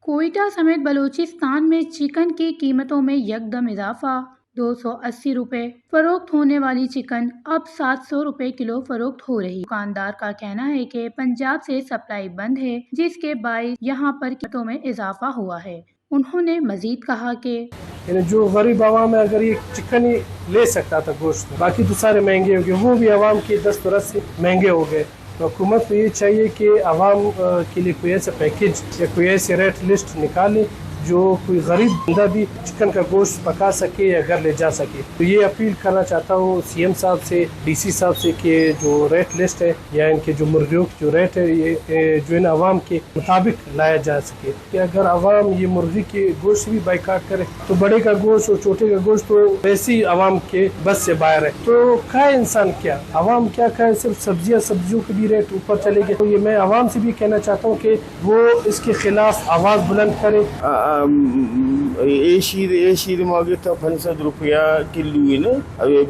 कोयटा समेत बलूचिस्तान में चिकन की कीमतों में यकदम इजाफा। 280 रुपए फरोख्त होने वाली चिकन अब 700 रुपए किलो फरोख्त हो रही। दुकानदार का कहना है कि पंजाब से सप्लाई बंद है, जिसके बायस यहाँ पर कीमतों में इजाफा हुआ है। उन्होंने मजीद कहा कि जो गरीब आवाम है, अगर ये चिकन ही ले सकता था गोश्त, बाकी तो सारे महंगे हो गए, वो भी आवाम के दस्तरस से महंगे हो गए। तो हुकूमत को ये चाहिए कि आवाम के लिए कोई ऐसा पैकेज या कोई ऐसी रेट लिस्ट निकाले जो कोई गरीब बंदा भी चिकन का गोश्त पका सके या घर ले जा सके। तो ये अपील करना चाहता हूँ सीएम साहब से, डीसी साहब से कि जो रेट लिस्ट है या इनके जो मुर्गियों की जो रेट है, ये जो इन आवाम के मुताबिक लाया जा सके। कि अगर आवाम ये मुर्गी के गोश्त भी बाइकाट करे तो बड़े का गोश्त और छोटे का गोश्त तो वैसे ही आवाम के बस से बाहर है। तो खाए इंसान क्या, आवाम क्या खाए, सिर्फ सब्जियों के भी रेट ऊपर चले गए। तो ये मैं आवाम से भी कहना चाहता हूँ कि वो इसके खिलाफ आवाज़ बुलंद करे। एशीद मागे था 500 रुपया किलो है ना, अबे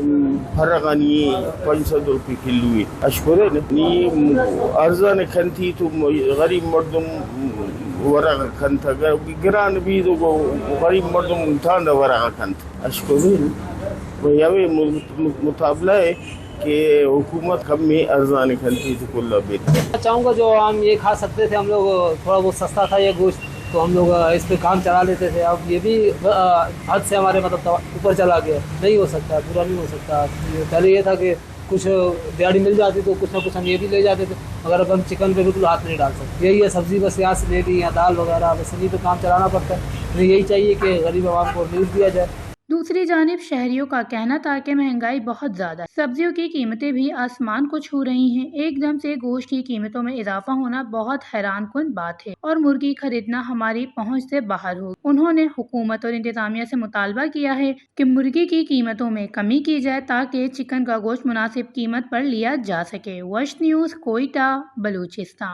फरगानी 500 रुपये किलो है अशकुरे नी अर्जान खंती तो गरीब मर्दम वरा खंता गिरान भी तो गरीब मर्दम थांदा वरा खंत अशकुरे वही मुताबला है कि हुकूमत कम में अर्जान खंती तो कुल्ला बेहतर। चाहूँगा जो हम ये खा सकते थे, हम लोग थोड़ा बहुत सस्ता था ये गोश्त, तो हम लोग इस पे काम चला लेते थे। अब ये भी हद से हमारे मतलब ऊपर चला गया, नहीं हो सकता, पूरा नहीं हो सकता। पहले ये था कि कुछ दिहाड़ी मिल जाती तो कुछ ना कुछ हम ये भी ले जाते थे, मगर अब हम चिकन पे बिल्कुल हाथ नहीं डाल सकते। यही है, सब्ज़ी बस यहाँ से ले ली या दाल वगैरह, बस इन्हीं पे काम चलाना पड़ता है। तो यही चाहिए कि गरीब आवाम को रिलीफ दिया जाए। दूसरी जानिब शहरियों का कहना था कि महंगाई बहुत ज्यादा है, सब्जियों की कीमतें भी आसमान को छू रही हैं। एकदम से गोश्त की कीमतों में इजाफा होना बहुत हैरानकुन बात है और मुर्गी खरीदना हमारी पहुंच से बाहर हो। उन्होंने हुकूमत और इंतजामिया से मुतालबा किया है कि मुर्गी की कीमतों में कमी की जाए ताकि चिकन का गोश्त मुनासिब कीमत पर लिया जा सके। वश न्यूज़, कोयटा, बलूचिस्तान।